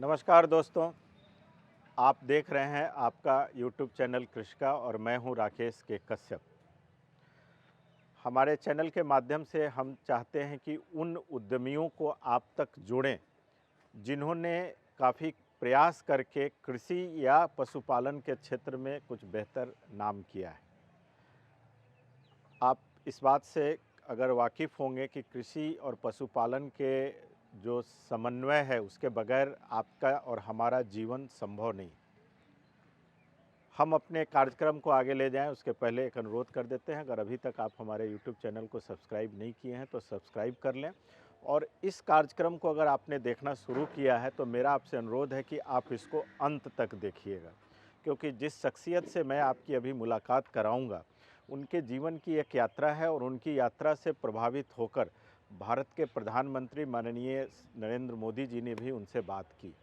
नमस्कार दोस्तों, आप देख रहे हैं आपका यूट्यूब चैनल कृषिका और मैं हूं राकेश के कश्यप। हमारे चैनल के माध्यम से हम चाहते हैं कि उन उद्यमियों को आप तक जोड़ें जिन्होंने काफ़ी प्रयास करके कृषि या पशुपालन के क्षेत्र में कुछ बेहतर नाम किया है। आप इस बात से अगर वाकिफ़ होंगे कि कृषि और पशुपालन के जो समन्वय है उसके बगैर आपका और हमारा जीवन संभव नहीं। हम अपने कार्यक्रम को आगे ले जाएं उसके पहले एक अनुरोध कर देते हैं, अगर अभी तक आप हमारे यूट्यूब चैनल को सब्सक्राइब नहीं किए हैं तो सब्सक्राइब कर लें। और इस कार्यक्रम को अगर आपने देखना शुरू किया है तो मेरा आपसे अनुरोध है कि आप इसको अंत तक देखिएगा, क्योंकि जिस शख्सियत से मैं आपकी अभी मुलाकात कराऊंगा उनके जीवन की एक यात्रा है और उनकी यात्रा से प्रभावित होकर भारत के प्रधानमंत्री माननीय नरेंद्र मोदी जी ने भी उनसे बात की।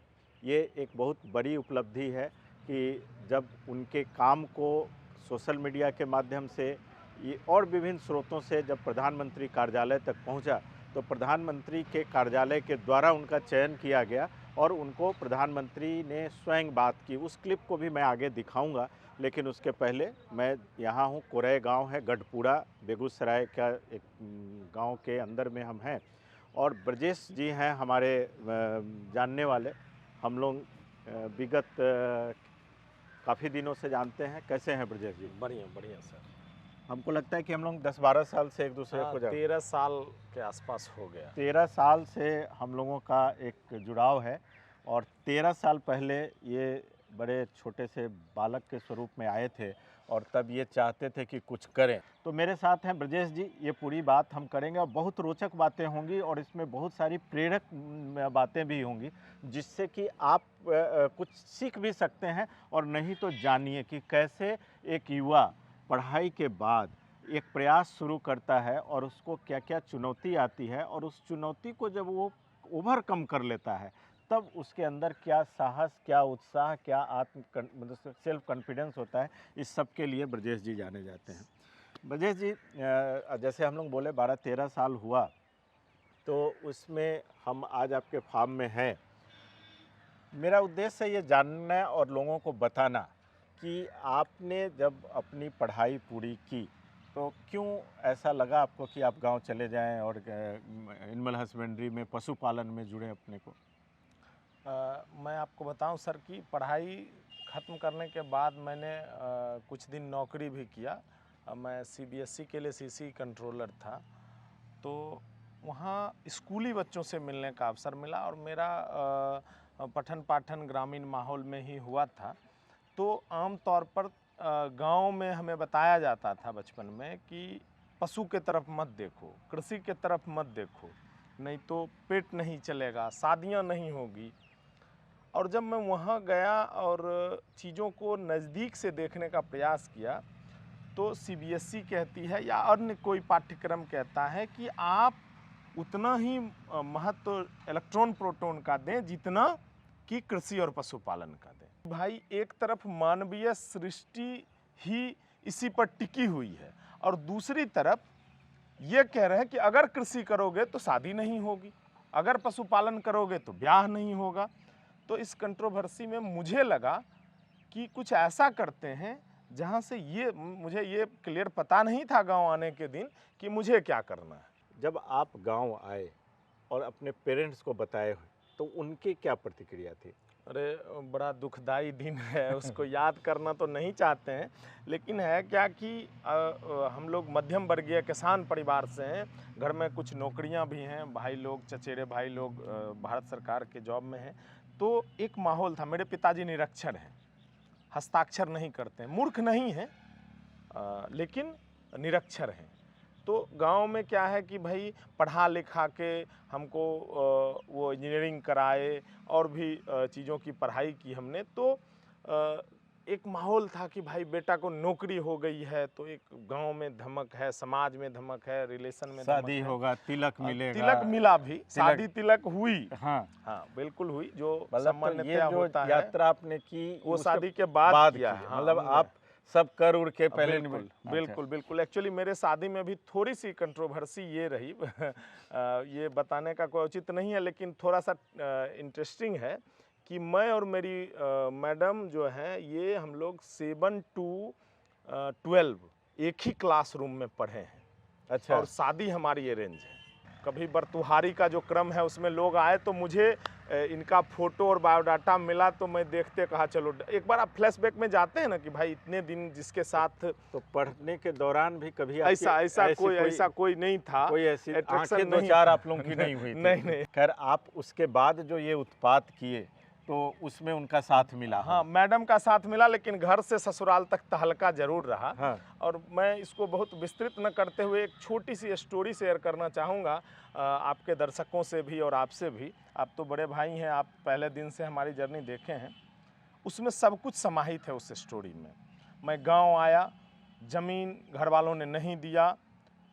ये एक बहुत बड़ी उपलब्धि है कि जब उनके काम को सोशल मीडिया के माध्यम से ये और विभिन्न स्रोतों से जब प्रधानमंत्री कार्यालय तक पहुंचा तो प्रधानमंत्री के कार्यालय के द्वारा उनका चयन किया गया और उनको प्रधानमंत्री ने स्वयं बात की। उस क्लिप को भी मैं आगे दिखाऊंगा, लेकिन उसके पहले मैं यहाँ हूँ, कोरई गांव है, गढ़पुरा बेगूसराय का एक गांव के अंदर में हम हैं और ब्रजेश जी हैं हमारे जानने वाले। हम लोग विगत काफ़ी दिनों से जानते हैं। कैसे हैं ब्रजेश जी? बढ़िया बढ़िया सर। हमको लगता है कि हम लोग 10-12 साल से एक दूसरे को 13 साल के आसपास हो गया। 13 साल से हम लोगों का एक जुड़ाव है और 13 साल पहले ये बड़े छोटे से बालक के स्वरूप में आए थे और तब ये चाहते थे कि कुछ करें। तो मेरे साथ हैं ब्रजेश जी, ये पूरी बात हम करेंगे और बहुत रोचक बातें होंगी और इसमें बहुत सारी प्रेरक बातें भी होंगी जिससे कि आप कुछ सीख भी सकते हैं और नहीं तो जानिए कि कैसे एक युवा पढ़ाई के बाद एक प्रयास शुरू करता है और उसको क्या क्या चुनौती आती है और उस चुनौती को जब वो ओवरकम कर लेता है तब उसके अंदर क्या साहस, क्या उत्साह, क्या मतलब सेल्फ कॉन्फिडेंस होता है। इस सब के लिए ब्रजेश जी जाने जाते हैं। ब्रजेश जी, जैसे हम लोग बोले 12-13 साल हुआ तो उसमें हम आज आपके फार्म में हैं। मेरा उद्देश्य है ये जानना और लोगों को बताना कि आपने जब अपनी पढ़ाई पूरी की तो क्यों ऐसा लगा आपको कि आप गांव चले जाएं और एनिमल हस्बेंड्री में, पशुपालन में जुड़े अपने को? मैं आपको बताऊं सर कि पढ़ाई ख़त्म करने के बाद मैंने कुछ दिन नौकरी भी किया। मैं सीबीएसई के लिए सीसी कंट्रोलर था, तो वहाँ स्कूली बच्चों से मिलने का अवसर मिला और मेरा पठन पाठन ग्रामीण माहौल में ही हुआ था। तो आम तौर पर गांव में हमें बताया जाता था बचपन में कि पशु के तरफ मत देखो, कृषि के तरफ मत देखो, नहीं तो पेट नहीं चलेगा, शादियां नहीं होगी। और जब मैं वहाँ गया और चीज़ों को नज़दीक से देखने का प्रयास किया तो सीबीएसई कहती है या अन्य कोई पाठ्यक्रम कहता है कि आप उतना ही महत्व इलेक्ट्रॉन प्रोटॉन का दें जितना कि कृषि और पशुपालन का दें। भाई, एक तरफ मानवीय सृष्टि ही इसी पर टिकी हुई है और दूसरी तरफ ये कह रहे हैं कि अगर कृषि करोगे तो शादी नहीं होगी, अगर पशुपालन करोगे तो ब्याह नहीं होगा। तो इस कंट्रोवर्सी में मुझे लगा कि कुछ ऐसा करते हैं जहाँ से मुझे ये क्लियर पता नहीं था गांव आने के दिन कि मुझे क्या करना है। जब आप गांव आए और अपने पेरेंट्स को बताए तो उनकी क्या प्रतिक्रिया थी? अरे, बड़ा दुखदाई दिन है, उसको याद करना तो नहीं चाहते हैं, लेकिन है क्या कि हम लोग मध्यम वर्गीय किसान परिवार से हैं। घर में कुछ नौकरियां भी हैं, भाई लोग, चचेरे भाई लोग भारत सरकार के जॉब में हैं। तो एक माहौल था। मेरे पिताजी निरक्षर हैं, हस्ताक्षर नहीं करते हैं, मूर्ख नहीं हैं, लेकिन निरक्षर हैं। तो गांव में क्या है कि भाई पढ़ा लिखा के हमको वो इंजीनियरिंग कराए और भी चीज़ों की पढ़ाई की हमने। तो एक माहौल था कि भाई बेटा को नौकरी हो गई है तो एक गांव में धमक है, समाज में धमक है, रिलेशन में शादी होगा, तिलक मिलेगा। तिलक मिला भी, शादी तिलक हुई। हाँ हाँ बिल्कुल हुई। जो सामान्यतया तो होता है, यात्रा आपने की वो शादी के बाद किया है। हाँ, मतलब आप सब कर उड़ के पहले बिल्कुल बिल्कुल बिल्कुल। एक्चुअली मेरे शादी में भी थोड़ी सी कंट्रोवर्सी ये रही ये बताने का कोई उचित नहीं है, लेकिन थोड़ा सा इंटरेस्टिंग है कि मैं और मेरी मैडम जो है ये हम लोग 7 to 12 एक ही क्लासरूम में पढ़े हैं। अच्छा। और शादी हमारी अरेंज है। कभी बरतुहारी का जो क्रम है उसमें लोग आए तो मुझे इनका फोटो और बायोडाटा मिला, तो मैं देखते कहा चलो एक बार आप फ्लैशबैक में जाते हैं ना कि भाई इतने दिन जिसके साथ, तो पढ़ने के दौरान भी कभी आपकी ऐसा कोई नहीं था, कोई ऐसी attraction आंखें दो नहीं चार था। आप लोगों की नहीं हुई थी? नहीं। खैर आप उसके बाद जो ये उत्पात किए तो उसमें उनका साथ मिला? हाँ, मैडम का साथ मिला, लेकिन घर से ससुराल तक तहलका जरूर रहा। हाँ। और मैं इसको बहुत विस्तृत न करते हुए एक छोटी सी स्टोरी शेयर करना चाहूँगा आपके दर्शकों से भी और आपसे भी। आप तो बड़े भाई हैं, आप पहले दिन से हमारी जर्नी देखे हैं। उसमें सब कुछ समाहित है उस स्टोरी में। मैं गांव आया, ज़मीन घर वालों ने नहीं दिया,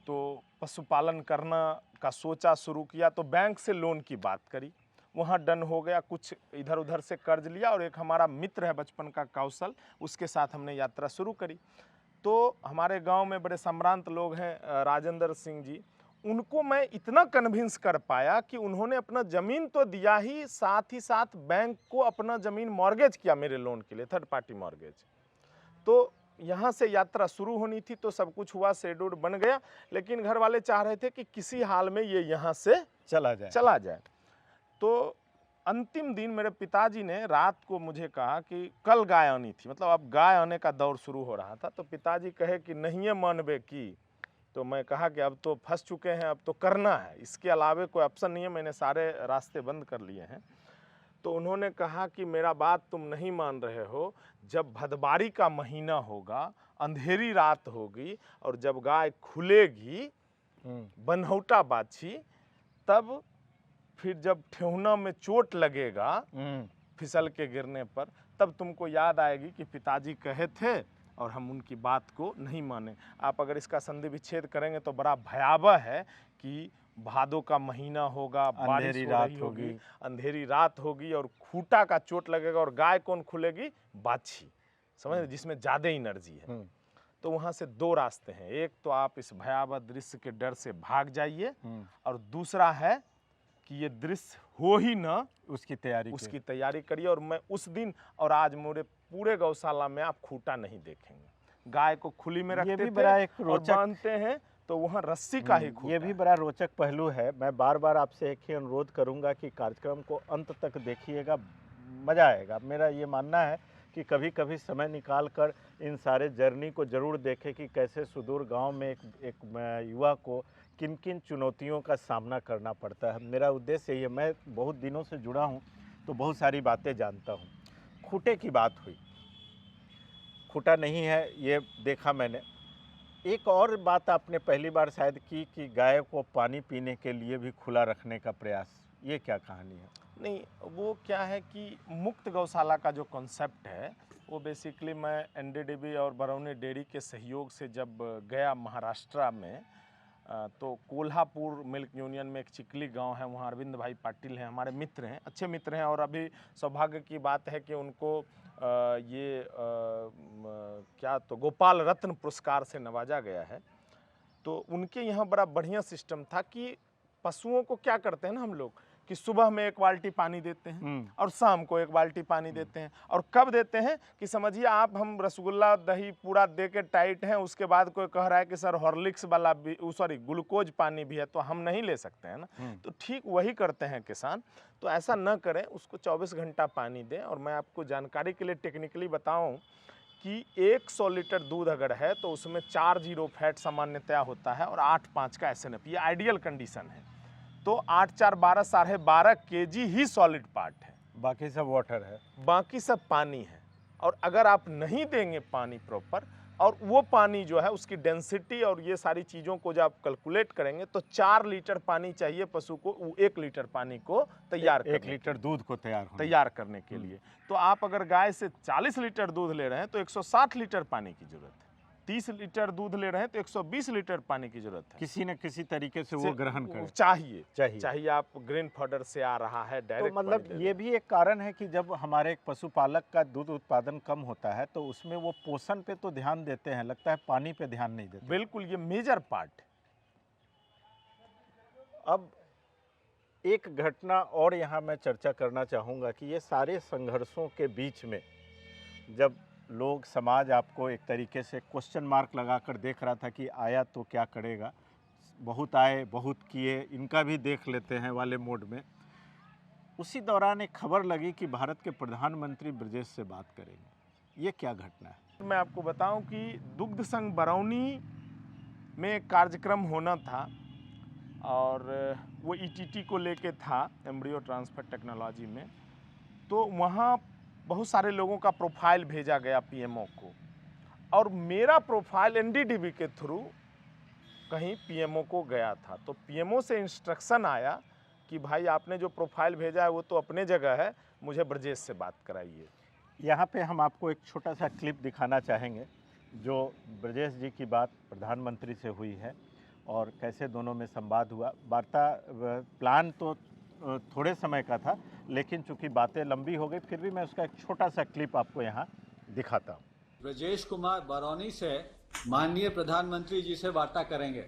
तो पशुपालन करना का सोचा, शुरू किया, तो बैंक से लोन की बात करी, वहाँ डन हो गया, कुछ इधर उधर से कर्ज लिया, और एक हमारा मित्र है बचपन का कौशल, उसके साथ हमने यात्रा शुरू करी। तो हमारे गांव में बड़े सम्भ्रांत लोग हैं, राजेंद्र सिंह जी, उनको मैं इतना कन्विंस कर पाया कि उन्होंने अपना ज़मीन तो दिया ही साथ बैंक को अपना ज़मीन मॉर्गेज किया मेरे लोन के लिए, थर्ड पार्टी मॉर्गेज। तो यहाँ से यात्रा शुरू होनी थी, तो सब कुछ हुआ, शेड्यूल बन गया, लेकिन घर वाले चाह रहे थे कि किसी हाल में ये यहाँ से चला जाए। तो अंतिम दिन मेरे पिताजी ने रात को मुझे कहा कि कल गाय आनी थी, मतलब अब गाय आने का दौर शुरू हो रहा था। तो पिताजी कहे कि नहीं मानबे की। तो मैं कहा कि अब तो फंस चुके हैं, अब तो करना है, इसके अलावे कोई ऑप्शन नहीं है, मैंने सारे रास्ते बंद कर लिए हैं। तो उन्होंने कहा कि मेरा बात तुम नहीं मान रहे हो, जब भदबारी का महीना होगा, अंधेरी रात होगी, और जब गाय खुलेगी बनहौटा बाछी, तब फिर जब ठेहुना में चोट लगेगा फिसल के गिरने पर, तब तुमको याद आएगी कि पिताजी कहे थे और हम उनकी बात को नहीं माने। आप अगर इसका संधि विच्छेद करेंगे तो बड़ा भयावह है कि भादों का महीना होगा, बारिश हो रही होगी, अंधेरी रात होगी, और खूंटा का चोट लगेगा, और गाय कौन खुलेगी? बाछी, समझ रहे, जिसमें ज्यादा एनर्जी है। तो वहां से दो रास्ते हैं, एक तो आप इस भयावह दृश्य के डर से भाग जाइए, और दूसरा है कि ये दृश्य हो ही ना, उसकी तैयारी करिए। और मैं उस दिन और आज मेरे पूरे गौशाला में आप खूंटा नहीं देखेंगे। गाय को खुली में रखते थे बड़ा एक और बांधते हैं, तो वहाँ रस्सी का ही खूंटा। ये भी बड़ा रोचक पहलू है। मैं बार बार आपसे एक ही अनुरोध करूंगा कि कार्यक्रम को अंत तक देखिएगा, मज़ा आएगा। मेरा ये मानना है कि कभी कभी समय निकाल कर इन सारे जर्नी को ज़रूर देखें कि कैसे सुदूर गांव में एक युवा को किन किन चुनौतियों का सामना करना पड़ता है। मेरा उद्देश्य यही है, मैं बहुत दिनों से जुड़ा हूं तो बहुत सारी बातें जानता हूं। खूंटे की बात हुई, खूंटा नहीं है ये देखा मैंने। एक और बात आपने पहली बार शायद की कि गाय को पानी पीने के लिए भी खुला रखने का प्रयास, ये क्या कहानी है? नहीं, वो क्या है कि मुक्त गौशाला का जो कॉन्सेप्ट है, वो बेसिकली मैं एनडीडीबी और बरौनी डेयरी के सहयोग से जब गया महाराष्ट्र में, तो कोल्हापुर मिल्क यूनियन में एक चिकली गांव है, वहाँ अरविंद भाई पाटिल हैं, हमारे मित्र हैं, अच्छे मित्र हैं, और अभी सौभाग्य की बात है कि उनको क्या तो गोपाल रत्न पुरस्कार से नवाजा गया है। तो उनके यहाँ बड़ा बढ़िया सिस्टम था कि पशुओं को क्या करते हैं ना हम लोग कि सुबह में एक बाल्टी पानी देते हैं और शाम को एक बाल्टी पानी देते हैं। और कब देते हैं कि समझिए आप, हम रसगुल्ला दही पूरा दे के टाइट हैं, उसके बाद कोई कह रहा है कि सर हॉर्लिक्स वाला भी, सॉरी ग्लूकोज पानी भी है, तो हम नहीं ले सकते हैं ना। तो ठीक वही करते हैं किसान। तो ऐसा न करें, उसको 24 घंटा पानी दें। और मैं आपको जानकारी के लिए टेक्निकली बताऊँ कि 100 लीटर दूध अगर है तो उसमें 4 जीरो फैट सामान्यतया होता है और 8-5 का SNF, ये आइडियल कंडीशन है। तो 8-4-12 12.5 kg ही सॉलिड पार्ट है, बाकी सब वाटर है, बाकी सब पानी है। और अगर आप नहीं देंगे पानी प्रॉपर, और वो पानी जो है उसकी डेंसिटी और ये सारी चीज़ों को जब आप कैलकुलेट करेंगे तो 4 लीटर पानी चाहिए पशु को 1 लीटर पानी को तैयार करने, 1 लीटर दूध को तैयार करने के लिए। तो आप अगर गाय से 40 लीटर दूध ले रहे हैं तो 160 लीटर पानी की जरूरत है। 30 लीटर दूध ले रहे हैं तो 120 लीटर पानी की जरूरत है। किसी न किसी तरीके से वो ग्रहण करें, चाहिए आप ग्रेन फॉडर से आ रहा है डायरेक्ट। तो मतलब ये भी एक कारण है कि जब हमारे एक पशुपालक का दूध उत्पादन कम होता है तो उसमें वो पोषण पे तो ध्यान देते हैं, लगता है पानी पे ध्यान नहीं देते। बिल्कुल, ये मेजर पार्ट। अब एक घटना और यहाँ मैं चर्चा करना चाहूँगा कि ये सारे संघर्षों के बीच में जब लोग समाज आपको एक तरीके से क्वेश्चन मार्क लगाकर देख रहा था कि आया तो क्या करेगा, बहुत आए बहुत किए, इनका भी देख लेते हैं वाले मोड में, उसी दौरान एक खबर लगी कि भारत के प्रधानमंत्री ब्रजेश से बात करेंगे। ये क्या घटना है? मैं आपको बताऊं कि दुग्ध संघ बरौनी में कार्यक्रम होना था और वो ईटीटी को लेके था, एम्ब्रियो ट्रांसफर टेक्नोलॉजी में। तो वहाँ बहुत सारे लोगों का प्रोफाइल भेजा गया पीएमओ को, और मेरा प्रोफाइल एनडीडीबी के थ्रू कहीं पीएमओ को गया था। तो पीएमओ से इंस्ट्रक्शन आया कि भाई आपने जो प्रोफाइल भेजा है वो तो अपने जगह है, मुझे ब्रजेश से बात कराइए। यहाँ पे हम आपको एक छोटा सा क्लिप दिखाना चाहेंगे जो ब्रजेश जी की बात प्रधानमंत्री से हुई है और कैसे दोनों में संवाद हुआ। वार्ता प्लान तो थोड़े समय का था, लेकिन चूंकि बातें लंबी हो गई, फिर भी मैं उसका एक छोटा सा क्लिप आपको यहाँ दिखाता हूँ। ब्रजेश कुमार बरौनी से माननीय प्रधानमंत्री जी से वार्ता करेंगे।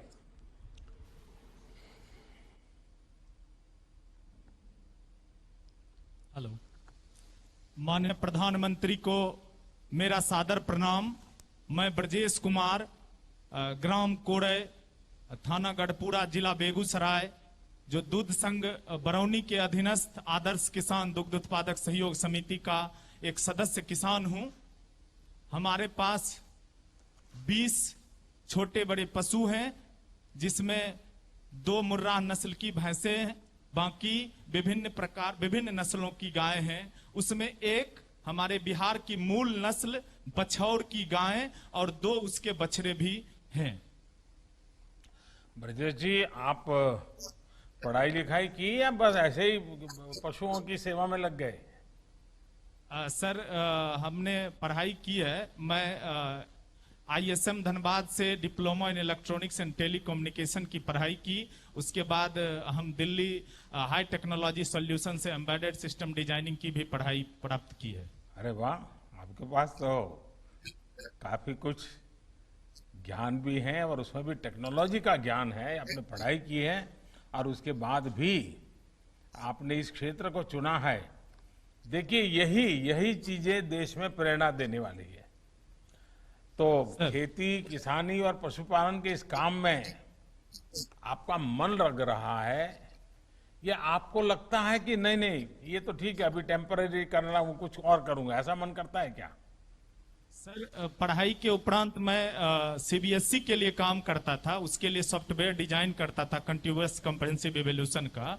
हेलो, माननीय प्रधानमंत्री को मेरा सादर प्रणाम। मैं ब्रजेश कुमार, ग्राम कोड़े, थाना गढ़पुरा, जिला बेगूसराय, जो दूध संघ बरौनी के अधीनस्थ आदर्श किसान दुग्ध उत्पादक सहयोग समिति का एक सदस्य किसान हूं। हमारे पास 20 छोटे बड़े पशु हैं, जिसमें 2 मुर्राह नस्ल की भैंसें हैं, बाकी विभिन्न नस्लों की गाय हैं। उसमें एक हमारे बिहार की मूल नस्ल बछौर की गाय और 2 उसके बछड़े भी हैं। ब्रजेश जी, आप पढ़ाई लिखाई की या बस ऐसे ही पशुओं की सेवा में लग गए? सर, हमने पढ़ाई की है। मैं ISM धनबाद से diploma in electronics and telecommunication की पढ़ाई की। उसके बाद हम दिल्ली हाई टेक्नोलॉजी सॉल्यूशन से एम्बेडेड सिस्टम डिजाइनिंग की भी पढ़ाई प्राप्त की है। अरे वाह, आपके पास तो काफी कुछ ज्ञान भी है और उसमें भी टेक्नोलॉजी का ज्ञान है। आपने पढ़ाई की है और उसके बाद भी आपने इस क्षेत्र को चुना है। देखिए, यही चीजें देश में प्रेरणा देने वाली है। तो खेती, किसानी और पशुपालन के इस काम में आपका मन लग रहा है, या आपको लगता है कि नहीं ये तो ठीक है, अभी टेम्पररी कर रहा हूं, कुछ और करूंगा, ऐसा मन करता है क्या? सर, पढ़ाई के उपरांत मैं CBSE के लिए काम करता था। उसके लिए सॉफ्टवेयर डिजाइन करता था कंटिन्यूअस कॉम्प्रिहेंसिव इवोल्यूशन का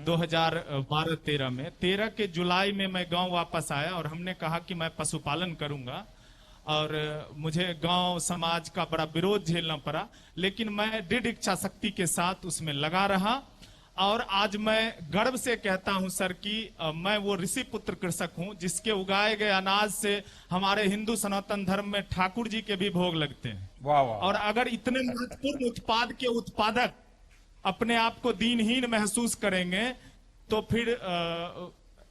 2012-13 में। 13 के जुलाई में मैं गांव वापस आया और हमने कहा कि मैं पशुपालन करूंगा, और मुझे गांव समाज का बड़ा विरोध झेलना पड़ा, लेकिन मैं दृढ़ इच्छा शक्ति के साथ उसमें लगा रहा। और आज मैं गर्व से कहता हूं सर कि मैं वो ऋषि पुत्र कृषक हूं जिसके उगाए गए अनाज से हमारे हिंदू सनातन धर्म में ठाकुर जी के भी भोग लगते हैं। वाह वाह। और अगर इतने महत्वपूर्ण उत्पाद के उत्पादक अपने आप को दीनहीन महसूस करेंगे तो फिर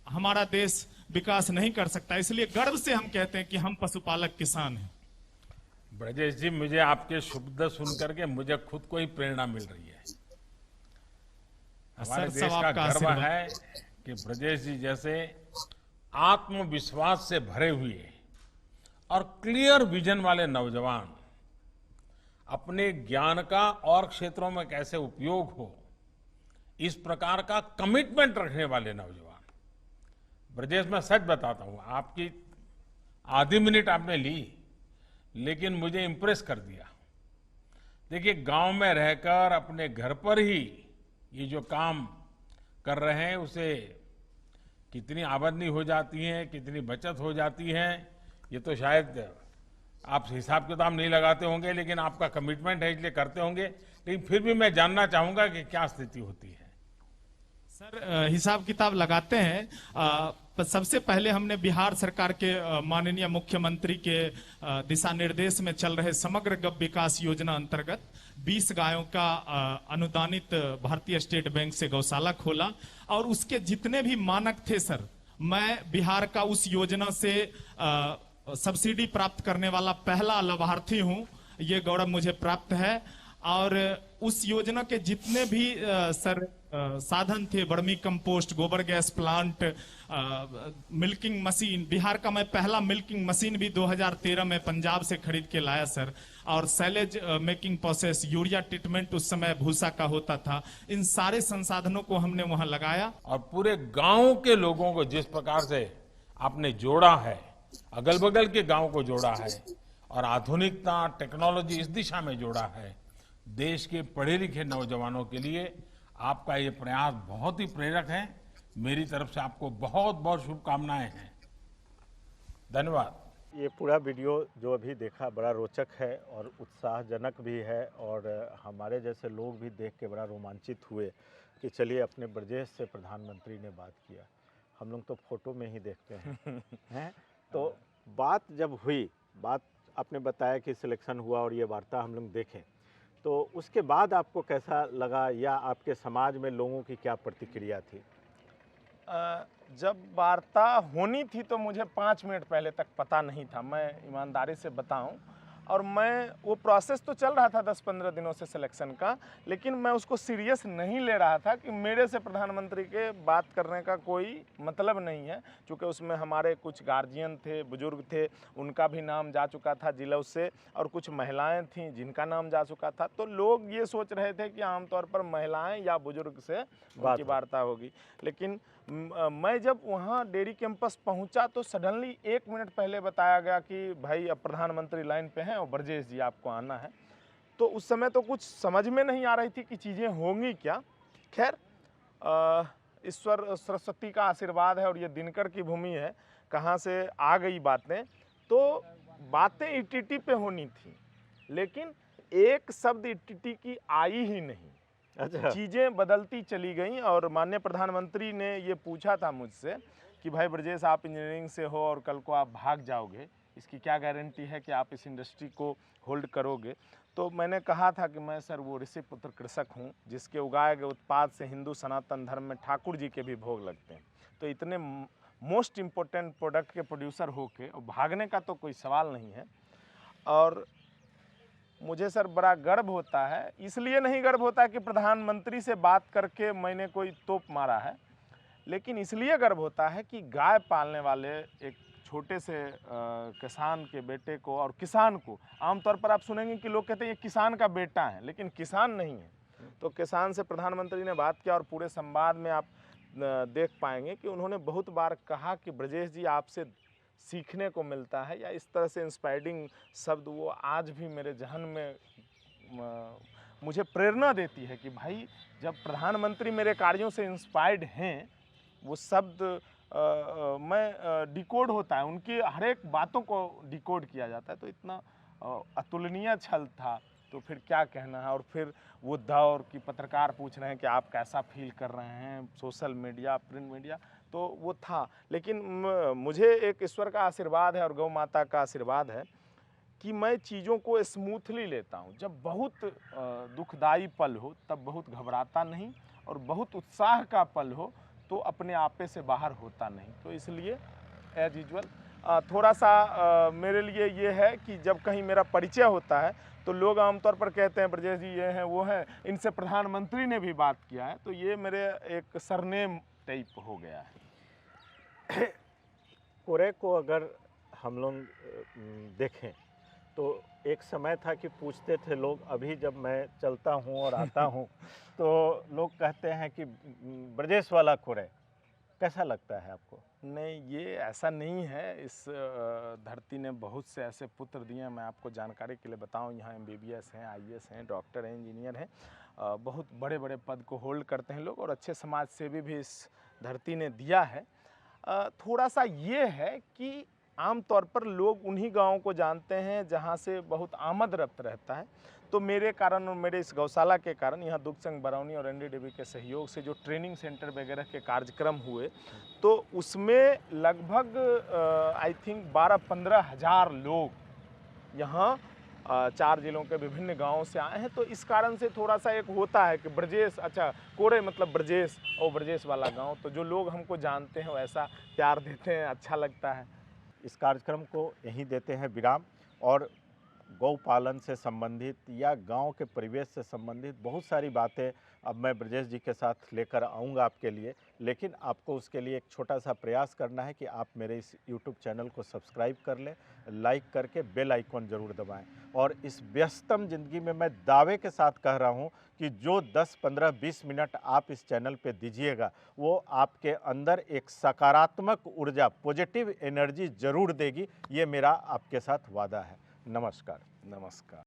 हमारा देश विकास नहीं कर सकता। इसलिए गर्व से हम कहते हैं कि हम पशुपालक किसान हैं। ब्रजेश जी, मुझे आपके शब्द सुनकर के मुझे खुद को ही प्रेरणा मिल रही है। हमारे देश का गर्व है कि ब्रजेश जी जैसे आत्मविश्वास से भरे हुए और क्लियर विजन वाले नौजवान अपने ज्ञान का और क्षेत्रों में कैसे उपयोग हो, इस प्रकार का कमिटमेंट रखने वाले नौजवान। ब्रजेश, मैं सच बताता हूं, आपकी आधी मिनट आपने ली, लेकिन मुझे इंप्रेस कर दिया। देखिए, गांव में रहकर अपने घर पर ही ये जो काम कर रहे हैं, उसे कितनी आमदनी हो जाती है, कितनी बचत हो जाती है, ये तो शायद आप हिसाब किताब नहीं लगाते होंगे, लेकिन आपका कमिटमेंट है इसलिए करते होंगे। लेकिन फिर भी मैं जानना चाहूंगा कि क्या स्थिति होती है। सर, हिसाब किताब लगाते हैं। सबसे पहले हमने बिहार सरकार के माननीय मुख्यमंत्री के दिशा निर्देश में चल रहे समग्र गौ विकास योजना अंतर्गत 20 गायों का अनुदानित भारतीय स्टेट बैंक से गौशाला खोला, और उसके जितने भी मानक थे सर, मैं बिहार का उस योजना से सब्सिडी प्राप्त करने वाला पहला लाभार्थी हूं। ये गौरव मुझे प्राप्त है। और उस योजना के जितने भी सर साधन थे, वर्मी कंपोस्ट, गोबर gas plant, milking machine. Bihar का मैं पहला मिल्किंग मशीन भी 2013 में पंजाब से खरीद के लाया सर। और silage making process, urea treatment उस समय भूसा का होता था। इन सारे संसाधनों को हमने वहां लगाया। और पूरे गांव के लोगों को जिस प्रकार से आपने जोड़ा है, अगल बगल के गांव को जोड़ा है और आधुनिकता टेक्नोलॉजी इस दिशा में जोड़ा है, देश के पढ़े लिखे नौजवानों के लिए आपका ये प्रयास बहुत ही प्रेरक है। मेरी तरफ से आपको बहुत बहुत शुभकामनाएं हैं। धन्यवाद। ये पूरा वीडियो जो अभी देखा बड़ा रोचक है और उत्साहजनक भी है, और हमारे जैसे लोग भी देख के बड़ा रोमांचित हुए कि चलिए अपने ब्रजेश से प्रधानमंत्री ने बात किया। हम लोग तो फोटो में ही देखते हैं हैं। तो बात जब हुई, बात आपने बताया कि सिलेक्शन हुआ और ये वार्ता हम लोग देखें, तो उसके बाद आपको कैसा लगा या आपके समाज में लोगों की क्या प्रतिक्रिया थी? जब वार्ता होनी थी तो मुझे 5 मिनट पहले तक पता नहीं था, मैं ईमानदारी से बताऊं। और मैं वो प्रोसेस तो चल रहा था 10-15 दिनों से सिलेक्शन का, लेकिन मैं उसको सीरियस नहीं ले रहा था कि मेरे से प्रधानमंत्री के बात करने का कोई मतलब नहीं है, क्योंकि उसमें हमारे कुछ गार्जियन थे, बुजुर्ग थे, उनका भी नाम जा चुका था जिलों से, और कुछ महिलाएं थीं जिनका नाम जा चुका था। तो लोग ये सोच रहे थे कि आमतौर पर महिलाएं या बुजुर्ग से उनकी वार्ता होगी। लेकिन मैं जब वहाँ डेयरी कैंपस पहुँचा तो सडनली 1 मिनट पहले बताया गया कि भाई अब प्रधानमंत्री लाइन पे हैं और ब्रजेश जी आपको आना है। तो उस समय तो कुछ समझ में नहीं आ रही थी कि चीज़ें होंगी क्या। खैर, ईश्वर सरस्वती का आशीर्वाद है और ये दिनकर की भूमि है, कहाँ से आ गई बातें। तो बातें ईटीटी पे होनी थी, लेकिन एक शब्द ईटीटी की आई ही नहीं। अच्छा। चीज़ें बदलती चली गईं। और माननीय प्रधानमंत्री ने ये पूछा था मुझसे कि भाई ब्रजेश, आप इंजीनियरिंग से हो और कल को आप भाग जाओगे, इसकी क्या गारंटी है कि आप इस इंडस्ट्री को होल्ड करोगे। तो मैंने कहा था कि मैं सर वो ऋषि पुत्र कृषक हूँ जिसके उगाए गए उत्पाद से हिंदू सनातन धर्म में ठाकुर जी के भी भोग लगते हैं। तो इतने मोस्ट इम्पोर्टेंट प्रोडक्ट के प्रोड्यूसर होके और भागने का तो कोई सवाल नहीं है। और मुझे सर बड़ा गर्व होता है, इसलिए नहीं गर्व होता कि प्रधानमंत्री से बात करके मैंने कोई तोप मारा है, लेकिन इसलिए गर्व होता है कि गाय पालने वाले एक छोटे से किसान के बेटे को, और किसान को आमतौर पर आप सुनेंगे कि लोग कहते हैं ये किसान का बेटा है, लेकिन किसान नहीं है। तो किसान से प्रधानमंत्री ने बात किया और पूरे संवाद में आप देख पाएंगे कि उन्होंने बहुत बार कहा कि ब्रजेश जी आपसे सीखने को मिलता है, या इस तरह से इंस्पायरिंग शब्द वो आज भी मेरे जहन में मुझे प्रेरणा देती है कि भाई जब प्रधानमंत्री मेरे कार्यों से इंस्पायर्ड हैं, वो शब्द मैं डिकोड होता है, उनकी हर एक बातों को डिकोड किया जाता है। तो इतना अतुलनीय छल था, तो फिर क्या कहना है। और फिर वो दौर की पत्रकार पूछ रहे हैं कि आप कैसा फील कर रहे हैं, सोशल मीडिया, प्रिंट मीडिया, तो वो था। लेकिन मुझे एक ईश्वर का आशीर्वाद है और गौ माता का आशीर्वाद है कि मैं चीज़ों को स्मूथली लेता हूँ। जब बहुत दुखदाई पल हो तब बहुत घबराता नहीं, और बहुत उत्साह का पल हो तो अपने आपे से बाहर होता नहीं। तो इसलिए एज यूजुअल थोड़ा सा मेरे लिए ये है कि जब कहीं मेरा परिचय होता है तो लोग आमतौर पर कहते हैं ब्रजेश जी ये हैं वो हैं, इनसे प्रधानमंत्री ने भी बात किया है, तो ये मेरे एक सरनेम टाइप हो गया है। कोरे को अगर हम लोग देखें तो एक समय था कि पूछते थे लोग, अभी जब मैं चलता हूँ और आता हूँ तो लोग कहते हैं कि ब्रजेश वाला कोरे, कैसा लगता है आपको? नहीं, ये ऐसा नहीं है। इस धरती ने बहुत से ऐसे पुत्र दिए हैं। मैं आपको जानकारी के लिए बताऊं, यहाँ MBBS हैं, IAS हैं, डॉक्टर हैं, इंजीनियर हैं, बहुत बड़े बड़े पद को होल्ड करते हैं लोग, और अच्छे समाज सेवी भी इस धरती ने दिया है। थोड़ा सा ये है कि आमतौर पर लोग उन्हीं गाँवों को जानते हैं जहाँ से बहुत आमद रफ्त रहता है। तो मेरे कारण और मेरे इस गौशाला के कारण यहाँ दुग्ध संघ बरौनी और NDDB के सहयोग से जो ट्रेनिंग सेंटर वगैरह के कार्यक्रम हुए, तो उसमें लगभग आई थिंक 12-15 हज़ार लोग यहाँ 4 जिलों के विभिन्न गांवों से आए हैं। तो इस कारण से थोड़ा सा एक होता है कि ब्रजेश, अच्छा कोरे मतलब ब्रजेश और ब्रजेश वाला गांव, तो जो लोग हमको जानते हैं वैसा प्यार देते हैं, अच्छा लगता है। इस कार्यक्रम को यहीं देते हैं विराम, और गौ पालन से संबंधित या गांव के परिवेश से संबंधित बहुत सारी बातें अब मैं ब्रजेश जी के साथ लेकर आऊँगा आपके लिए, लेकिन आपको उसके लिए एक छोटा सा प्रयास करना है कि आप मेरे इस यूट्यूब चैनल को सब्सक्राइब कर लें, लाइक करके बेल आइकॉन ज़रूर दबाएं। और इस व्यस्तम ज़िंदगी में मैं दावे के साथ कह रहा हूं कि जो 10, 15, 20 मिनट आप इस चैनल पे दीजिएगा, वो आपके अंदर एक सकारात्मक ऊर्जा, पॉजिटिव एनर्जी ज़रूर देगी। ये मेरा आपके साथ वादा है। नमस्कार। नमस्कार।